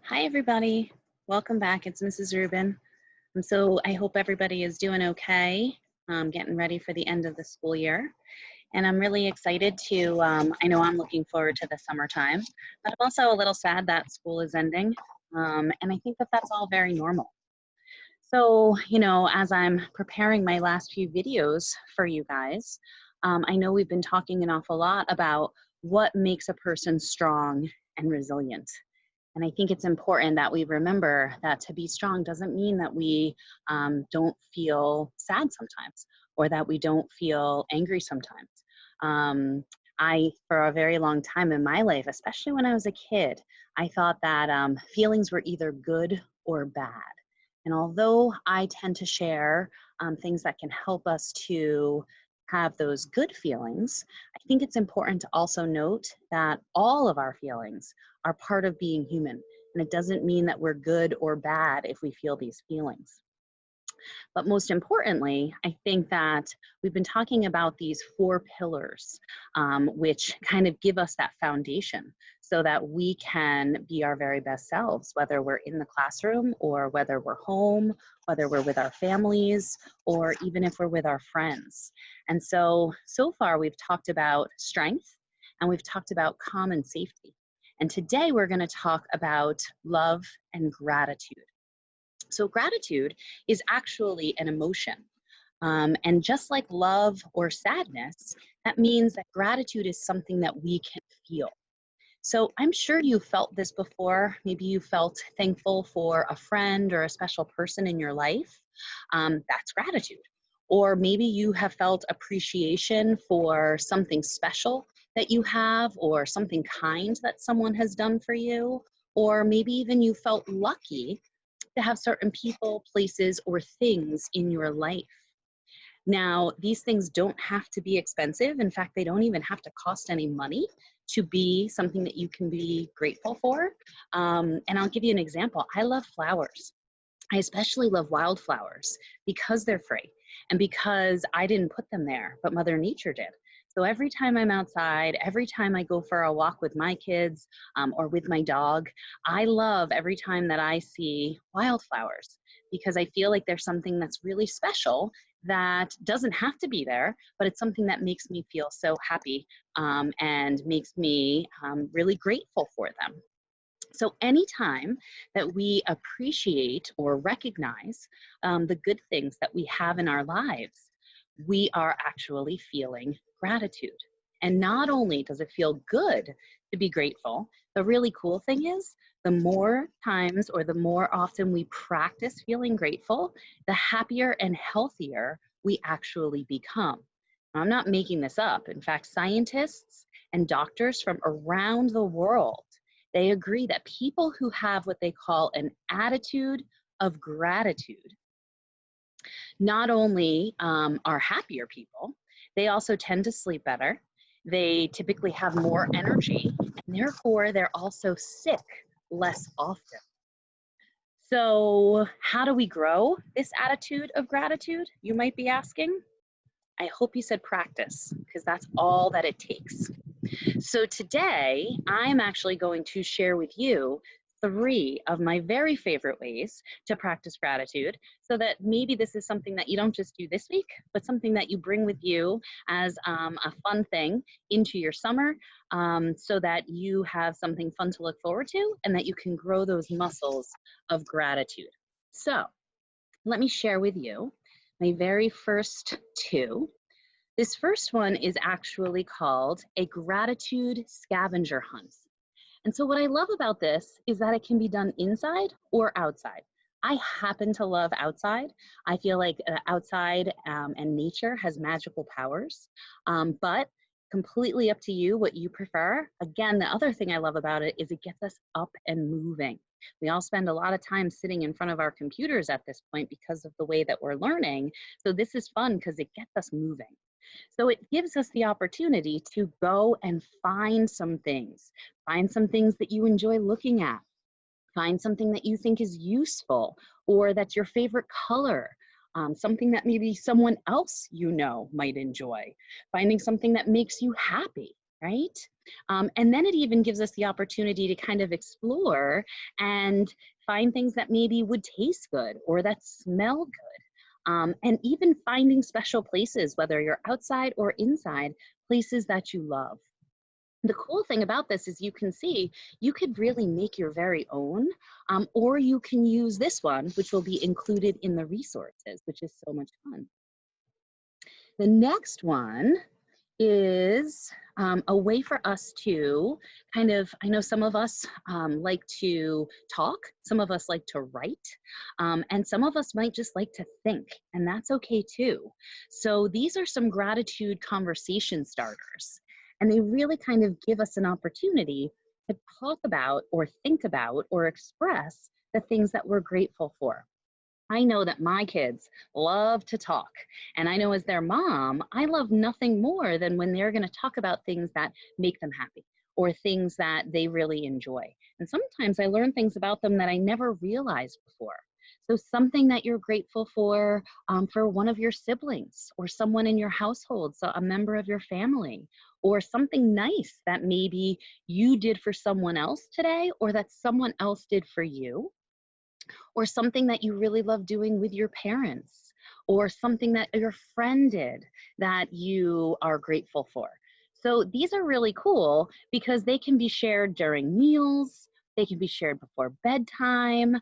Hi, everybody. Welcome back. It's Mrs. Rubin. I hope everybody is doing okay, getting ready for the end of the school year. And I'm really excited I know I'm looking forward to the summertime, but I'm also a little sad that school is ending. And I think that that's all very normal. As I'm preparing my last few videos for you guys, I know we've been talking an awful lot about what makes a person strong and resilient. And I think it's important that we remember that to be strong doesn't mean that we don't feel sad sometimes or that we don't feel angry sometimes. For a very long time in my life, especially when I was a kid, I thought that feelings were either good or bad. And although I tend to share things that can help us to have those good feelings, I think it's important to also note that all of our feelings are part of being human. And it doesn't mean that we're good or bad if we feel these feelings. But most importantly, I think that we've been talking about these four pillars, which kind of give us that foundation so that we can be our very best selves, whether we're in the classroom or whether we're home, whether we're with our families, or even if we're with our friends. And so far we've talked about strength and we've talked about calm and safety. And today we're going to talk about love and gratitude. So gratitude is actually an emotion. And just like love or sadness, that means that gratitude is something that we can feel. So I'm sure you felt this before. Maybe you felt thankful for a friend or a special person in your life. That's gratitude. Or maybe you have felt appreciation for something special that you have or something kind that someone has done for you. Or maybe even you felt lucky to have certain people, places, or things in your life. Now, these things don't have to be expensive. In fact, they don't even have to cost any money to be something that you can be grateful for. And I'll give you an example. I love flowers. I especially love wildflowers because they're free and because I didn't put them there, but Mother Nature did. So every time I'm outside, every time I go for a walk with my kids or with my dog, I love every time that I see wildflowers because I feel like there's something that's really special that doesn't have to be there, but it's something that makes me feel so happy and makes me really grateful for them. So anytime that we appreciate or recognize the good things that we have in our lives, we are actually feeling gratitude. And not only does it feel good to be grateful, the really cool thing is the more times or the more often we practice feeling grateful, the happier and healthier we actually become. Now, I'm not making this up. In fact, scientists and doctors from around the world, they agree that people who have what they call an attitude of gratitude not only are happier people, they also tend to sleep better. They typically have more energy, and therefore they're also sick less often. So, how do we grow this attitude of gratitude? You might be asking. I hope you said practice, because that's all that it takes. So today, I'm actually going to share with you three of my very favorite ways to practice gratitude so that maybe this is something that you don't just do this week, but something that you bring with you as a fun thing into your summer so that you have something fun to look forward to and that you can grow those muscles of gratitude. So let me share with you my very first two. This first one is actually called a gratitude scavenger hunt. And so what I love about this is that it can be done inside or outside. I happen to love outside. I feel like outside and nature has magical powers, but completely up to you what you prefer. Again, the other thing I love about it is it gets us up and moving. We all spend a lot of time sitting in front of our computers at this point because of the way that we're learning. So this is fun because it gets us moving. So it gives us the opportunity to go and find some things. Find some things that you enjoy looking at. Find something that you think is useful or that's your favorite color. Something that maybe someone else you know might enjoy. Finding something that makes you happy. right? And then it even gives us the opportunity to kind of explore and find things that maybe would taste good or that smell good. And even finding special places, whether you're outside or inside, places that you love. The cool thing about this is you can see you could really make your very own, or you can use this one, which will be included in the resources, which is so much fun. The next one is a way for us to kind of, I know some of us like to talk, some of us like to write, and some of us might just like to think, and that's okay too. So these are some gratitude conversation starters, and they really kind of give us an opportunity to talk about or think about or express the things that we're grateful for. I know that my kids love to talk. And I know as their mom, I love nothing more than when they're going to talk about things that make them happy or things that they really enjoy. And sometimes I learn things about them that I never realized before. So, something that you're grateful for one of your siblings or someone in your household, so a member of your family, or something nice that maybe you did for someone else today or that someone else did for you, or something that you really love doing with your parents, or something that your friend did that you are grateful for. So these are really cool because they can be shared during meals. They can be shared before bedtime.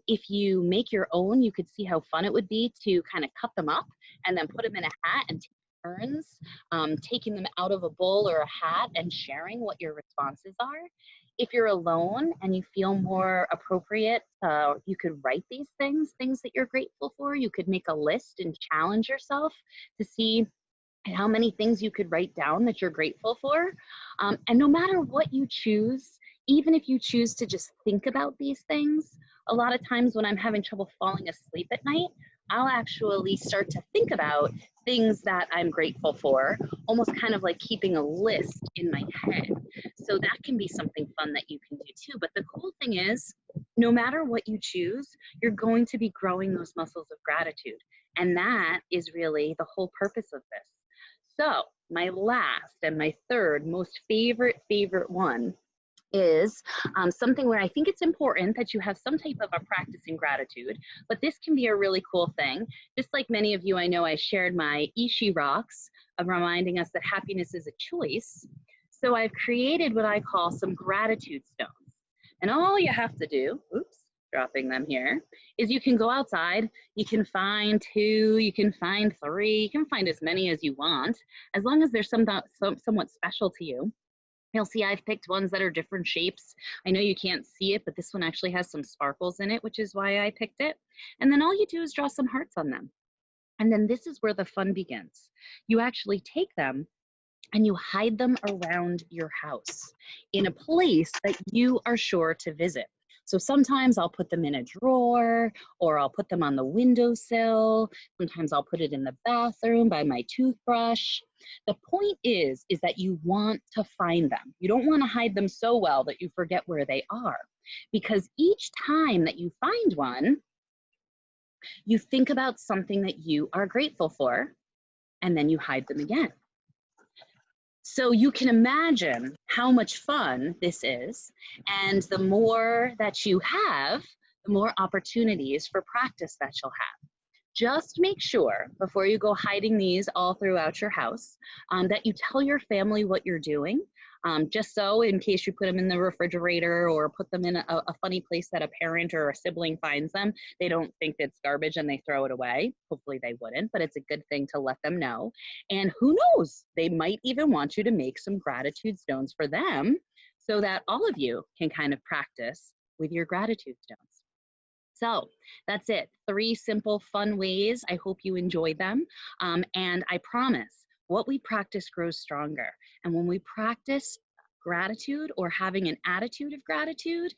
If you make your own, you could see how fun it would be to kind of cut them up and then put them in a hat and take turns, taking them out of a bowl or a hat and sharing what your responses are. If you're alone and you feel more appropriate, you could write these things that you're grateful for. You could make a list and challenge yourself to see how many things you could write down that you're grateful for. And no matter what you choose, even if you choose to just think about these things, a lot of times when I'm having trouble falling asleep at night, I'll actually start to think about things that I'm grateful for, almost kind of like keeping a list in my head. So that can be something fun that you can do too. But the cool thing is, no matter what you choose, you're going to be growing those muscles of gratitude. And that is really the whole purpose of this. So my last and my third most favorite one is something where I think it's important that you have some type of a practice in gratitude, but this can be a really cool thing. Just like many of you, I know I shared my Ishi rocks of reminding us that happiness is a choice. So I've created what I call some gratitude stones. And all you have to do, oops, dropping them here, is you can go outside, you can find 2, you can find 3, you can find as many as you want, as long as they're somewhat special to you. You'll see I've picked ones that are different shapes. I know you can't see it, but this one actually has some sparkles in it, which is why I picked it. And then all you do is draw some hearts on them. And then this is where the fun begins. You actually take them and you hide them around your house in a place that you are sure to visit. So sometimes I'll put them in a drawer, or I'll put them on the windowsill. Sometimes I'll put it in the bathroom by my toothbrush. The point is that you want to find them. You don't want to hide them so well that you forget where they are. Because each time that you find one, you think about something that you are grateful for, and then you hide them again. So you can imagine how much fun this is. And the more that you have, the more opportunities for practice that you'll have. Just make sure before you go hiding these all throughout your house that you tell your family what you're doing. Just so in case you put them in the refrigerator or put them in a funny place that a parent or a sibling finds them, they don't think it's garbage and they throw it away. Hopefully they wouldn't, but it's a good thing to let them know. And who knows, they might even want you to make some gratitude stones for them so that all of you can kind of practice with your gratitude stones. So that's it. 3 simple, fun ways. I hope you enjoyed them. And I promise, what we practice grows stronger. And when we practice gratitude or having an attitude of gratitude,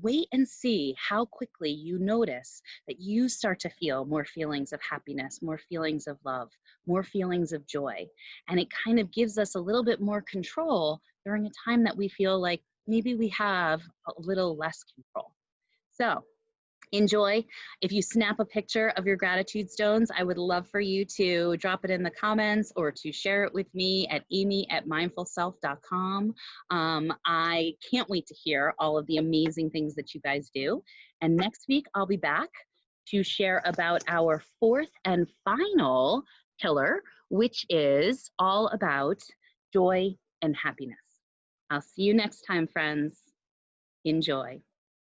wait and see how quickly you notice that you start to feel more feelings of happiness, more feelings of love, more feelings of joy. And it kind of gives us a little bit more control during a time that we feel like maybe we have a little less control. So Enjoy. If you snap a picture of your gratitude stones, I would love for you to drop it in the comments or to share it with me at amy@mindfulself.com. I can't wait to hear all of the amazing things that you guys do. And next week, I'll be back to share about our fourth and final pillar, which is all about joy and happiness. I'll see you next time, friends. Enjoy.